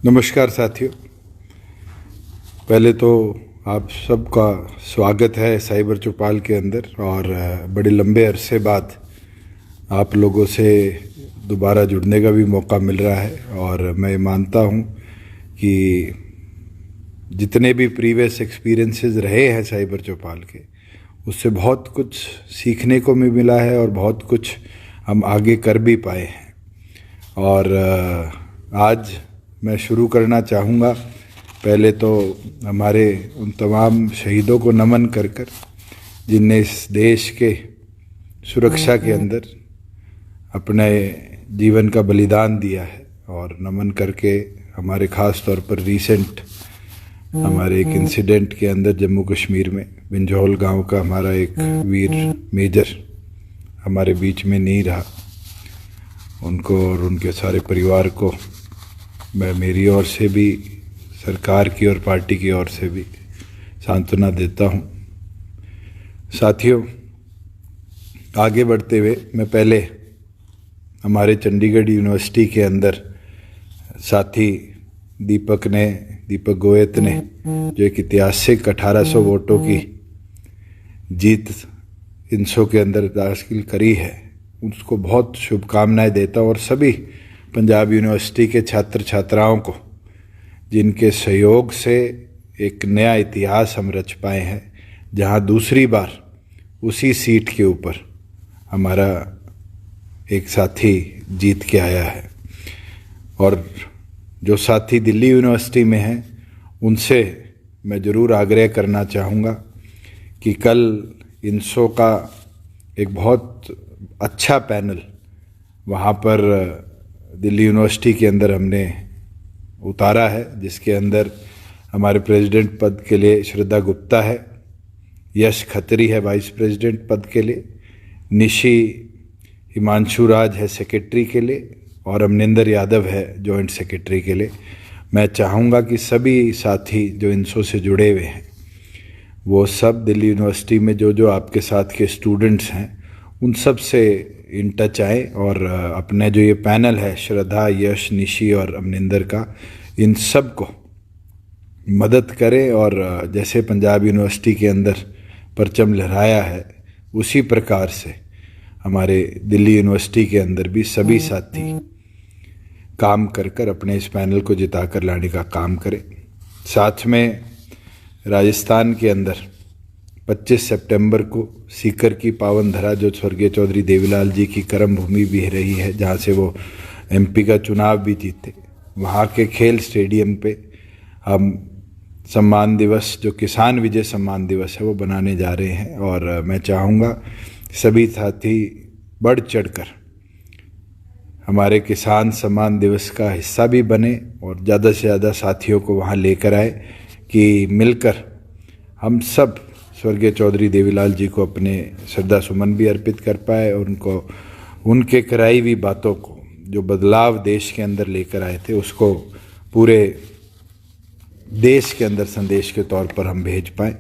नमस्कार साथियों। पहले तो आप सबका स्वागत है साइबर चौपाल के अंदर। और बड़े लंबे अरसे बाद आप लोगों से दोबारा जुड़ने का भी मौका मिल रहा है। और मैं मानता हूं कि जितने भी प्रीवियस एक्सपीरियंसेस रहे हैं साइबर चौपाल के, उससे बहुत कुछ सीखने को भी मिला है और बहुत कुछ हम आगे कर भी पाए हैं। और आज मैं शुरू करना चाहूँगा पहले तो हमारे उन तमाम शहीदों को नमन कर जिनने इस देश के सुरक्षा के अंदर अपने जीवन का बलिदान दिया है। और नमन करके हमारे ख़ास तौर पर रीसेंट हमारे एक इंसिडेंट के अंदर जम्मू कश्मीर में बिंजौल गांव का हमारा एक वीर मेजर हमारे बीच में नहीं रहा, उनको और उनके सारे परिवार को मैं मेरी ओर से भी, सरकार की और पार्टी की ओर से भी सांत्वना देता हूं। साथियों, आगे बढ़ते हुए मैं पहले हमारे चंडीगढ़ यूनिवर्सिटी के अंदर साथी दीपक गोयत ने जो एक ऐतिहासिक 1800 वोटों की जीत इंसो के अंदर हासिल करी है, उसको बहुत शुभकामनाएं देता हूं। और सभी पंजाब यूनिवर्सिटी के छात्र छात्राओं को, जिनके सहयोग से एक नया इतिहास हम रच पाए हैं, जहां दूसरी बार उसी सीट के ऊपर हमारा एक साथी जीत के आया है। और जो साथी दिल्ली यूनिवर्सिटी में हैं, उनसे मैं ज़रूर आग्रह करना चाहूँगा कि कल इंसो का एक बहुत अच्छा पैनल वहाँ पर दिल्ली यूनिवर्सिटी के अंदर हमने उतारा है, जिसके अंदर हमारे प्रेसिडेंट पद के लिए श्रद्धा गुप्ता है, यश खत्री है वाइस प्रेसिडेंट पद के लिए, निशी हिमांशु राज है सेक्रेटरी के लिए, और अमनिंदर यादव है जॉइंट सेक्रेटरी के लिए। मैं चाहूँगा कि सभी साथी जो इंसो से जुड़े हुए हैं, वो सब दिल्ली यूनिवर्सिटी में जो आपके साथ के स्टूडेंट्स हैं, उन सब से इन टच आए और अपने जो ये पैनल है श्रद्धा, यश, निशी और अमनिंदर का, इन सब को मदद करें। और जैसे पंजाब यूनिवर्सिटी के अंदर परचम लहराया है, उसी प्रकार से हमारे दिल्ली यूनिवर्सिटी के अंदर भी सभी साथी काम कर अपने इस पैनल को जिता कर लाने का काम करें। साथ में राजस्थान के अंदर 25 सितंबर को सीकर की पावन धरा, जो स्वर्गीय चौधरी देवीलाल जी की कर्म भूमि भी रही है, जहाँ से वो एमपी का चुनाव भी जीते, वहाँ के खेल स्टेडियम पे हम सम्मान दिवस, जो किसान विजय सम्मान दिवस है, वो बनाने जा रहे हैं। और मैं चाहूँगा सभी साथी बढ़ चढ़कर हमारे किसान सम्मान दिवस का हिस्सा भी बने और ज़्यादा से ज़्यादा साथियों को वहाँ लेकर आए कि मिलकर हम सब स्वर्गीय चौधरी देवीलाल जी को अपने श्रद्धा सुमन भी अर्पित कर पाए और उनको उनके कराई हुई बातों को, जो बदलाव देश के अंदर लेकर आए थे, उसको पूरे देश के अंदर संदेश के तौर पर हम भेज पाएँ।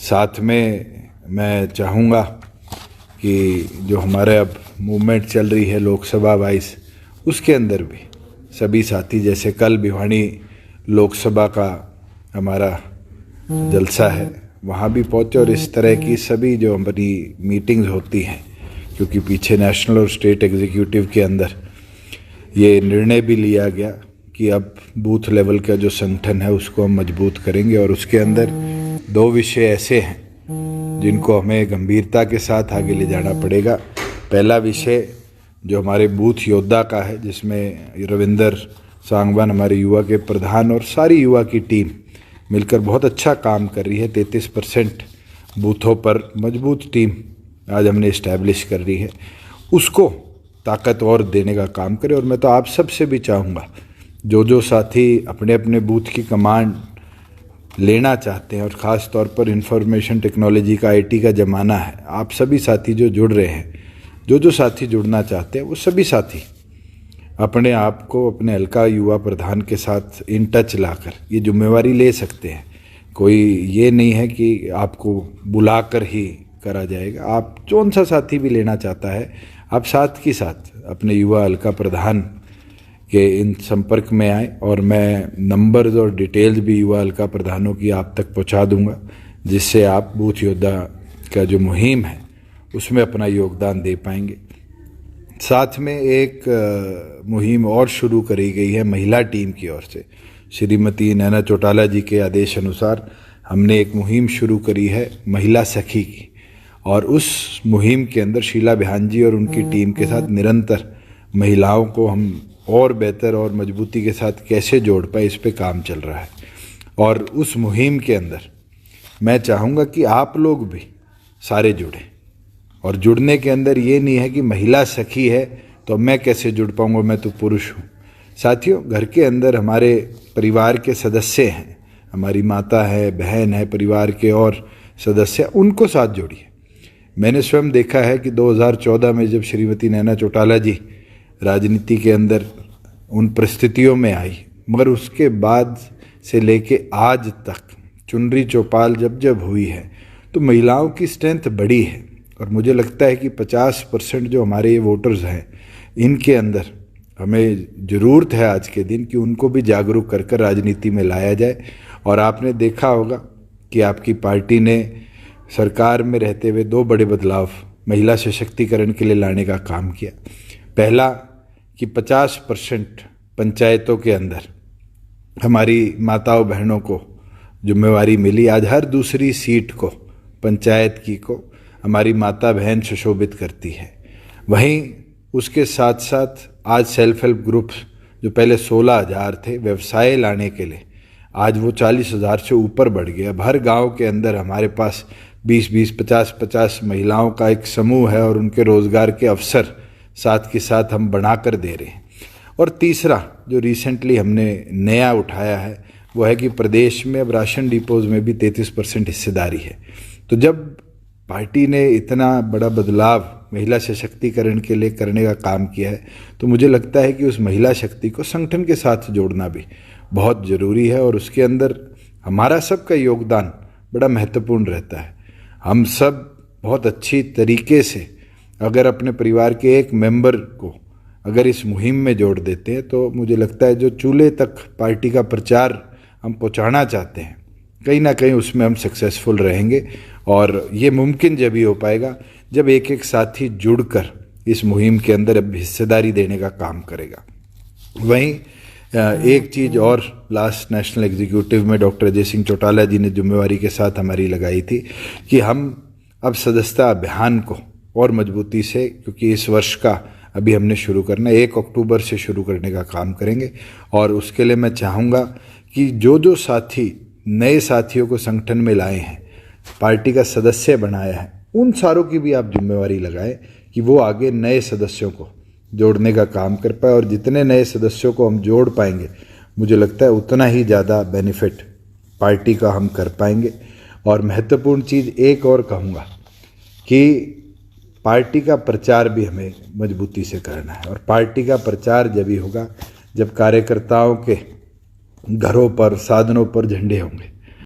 साथ में मैं चाहूँगा कि जो हमारे अब मूवमेंट चल रही है लोकसभा वाइज, उसके अंदर भी सभी साथी, जैसे कल भिवानी लोकसभा का हमारा जलसा है, वहाँ भी पहुँचे। और इस तरह की सभी जो हमारी मीटिंग्स होती हैं, क्योंकि पीछे नेशनल और स्टेट एग्जीक्यूटिव के अंदर ये निर्णय भी लिया गया कि अब बूथ लेवल का जो संगठन है उसको हम मजबूत करेंगे। और उसके अंदर 2 विषय ऐसे हैं जिनको हमें गंभीरता के साथ आगे ले जाना पड़ेगा। पहला विषय जो हमारे बूथ योद्धा का है, जिसमें रविंदर सांगवान हमारे युवा के प्रधान और सारी युवा की टीम मिलकर बहुत अच्छा काम कर रही है। 33% बूथों पर मजबूत टीम आज हमने इस्टेब्लिश कर रही है, उसको ताकत और देने का काम करें। और मैं तो आप सब से भी चाहूँगा, जो साथी अपने अपने बूथ की कमांड लेना चाहते हैं, और ख़ास तौर पर इंफॉर्मेशन टेक्नोलॉजी का, IT का ज़माना है, आप सभी साथी जो जुड़ रहे हैं, जो साथी जुड़ना चाहते हैं, वो सभी साथी अपने आप को अपने हल्का युवा प्रधान के साथ इन टच लाकर ये जिम्मेवारी ले सकते हैं। कोई ये नहीं है कि आपको बुलाकर ही करा जाएगा। आप कौन सा साथी भी लेना चाहता है, आप साथ के साथ अपने युवा हल्का प्रधान कि इन संपर्क में आए, और मैं नंबर्स और डिटेल्स भी युवा हल्का प्रधानों की आप तक पहुंचा दूंगा, जिससे आप बूथ योद्धा का जो मुहिम है उसमें अपना योगदान दे पाएंगे। साथ में एक मुहिम और शुरू करी गई है महिला टीम की ओर से। श्रीमती नैना चौटाला जी के आदेश अनुसार हमने एक मुहिम शुरू करी है महिला सखी की, और उस मुहिम के अंदर शीला बिहान जी और उनकी टीम के साथ निरंतर महिलाओं को हम और बेहतर और मजबूती के साथ कैसे जोड़ पाए, इस पे काम चल रहा है। और उस मुहिम के अंदर मैं चाहूँगा कि आप लोग भी सारे जुड़ें, और जुड़ने के अंदर ये नहीं है कि महिला सखी है तो मैं कैसे जुड़ पाऊँगा, मैं तो पुरुष हूँ। साथियों, घर के अंदर हमारे परिवार के सदस्य हैं, हमारी माता है, बहन है, परिवार के और सदस्य, उनको साथ जोड़िए। मैंने स्वयं देखा है कि 2014 में जब श्रीमती नैना चौटाला जी राजनीति के अंदर उन परिस्थितियों में आई, मगर उसके बाद से लेके आज तक चुनरी चौपाल जब जब हुई है तो महिलाओं की स्ट्रेंथ बढ़ी है। और मुझे लगता है कि 50% जो हमारे ये वोटर्स हैं, इनके अंदर हमें ज़रूरत है आज के दिन कि उनको भी जागरूक कर कर राजनीति में लाया जाए। और आपने देखा होगा कि आपकी पार्टी ने सरकार में रहते हुए 2 बड़े बदलाव महिला सशक्तिकरण के लिए लाने का काम किया। पहला कि 50% पंचायतों के अंदर हमारी माताओं बहनों को जिम्मेवारी मिली। आज हर दूसरी सीट को पंचायत की को हमारी माता बहन सुशोभित करती है। वहीं उसके साथ साथ आज सेल्फ हेल्प ग्रुप्स जो पहले 16,000 थे व्यवसाय लाने के लिए, आज वो 40,000 से ऊपर बढ़ गया। अब हर गांव के अंदर हमारे पास 20-20, 50-50 महिलाओं का एक समूह है, और उनके रोज़गार के अवसर साथ के साथ हम बना कर दे रहे हैं। और तीसरा जो रिसेंटली हमने नया उठाया है वो है कि प्रदेश में अब राशन डिपोज़ में भी 33% हिस्सेदारी है। तो जब पार्टी ने इतना बड़ा बदलाव महिला सशक्तिकरण के लिए करने का काम किया है, तो मुझे लगता है कि उस महिला शक्ति को संगठन के साथ जोड़ना भी बहुत ज़रूरी है, और उसके अंदर हमारा सबका योगदान बड़ा महत्वपूर्ण रहता है। हम सब बहुत अच्छी तरीके से अगर अपने परिवार के एक मेंबर को अगर इस मुहिम में जोड़ देते हैं, तो मुझे लगता है जो चूल्हे तक पार्टी का प्रचार हम पहुंचाना चाहते हैं, कहीं ना कहीं उसमें हम सक्सेसफुल रहेंगे। और ये मुमकिन जब ही हो पाएगा जब एक एक साथी जुड़कर इस मुहिम के अंदर अब हिस्सेदारी देने का काम करेगा। वहीं एक चीज़ और लास्ट नेशनल एग्जीक्यूटिव में डॉक्टर अजय सिंह चौटाला जी ने जिम्मेवारी के साथ हमारी लगाई थी कि हम अब सदस्यता अभियान को और मजबूती से, क्योंकि इस वर्ष का अभी हमने शुरू करना है, 1 अक्टूबर से शुरू करने का काम करेंगे। और उसके लिए मैं चाहूँगा कि जो साथी नए साथियों को संगठन में लाए हैं, पार्टी का सदस्य बनाया है, उन सारों की भी आप जिम्मेवारी लगाएं कि वो आगे नए सदस्यों को जोड़ने का काम कर पाए। और जितने नए सदस्यों को हम जोड़ पाएंगे, मुझे लगता है उतना ही ज़्यादा बेनिफिट पार्टी का हम कर पाएंगे। और महत्वपूर्ण चीज़ एक और कहूँगा कि पार्टी का प्रचार भी हमें मजबूती से करना है। और पार्टी का प्रचार जब ही होगा जब कार्यकर्ताओं के घरों पर, साधनों पर झंडे होंगे।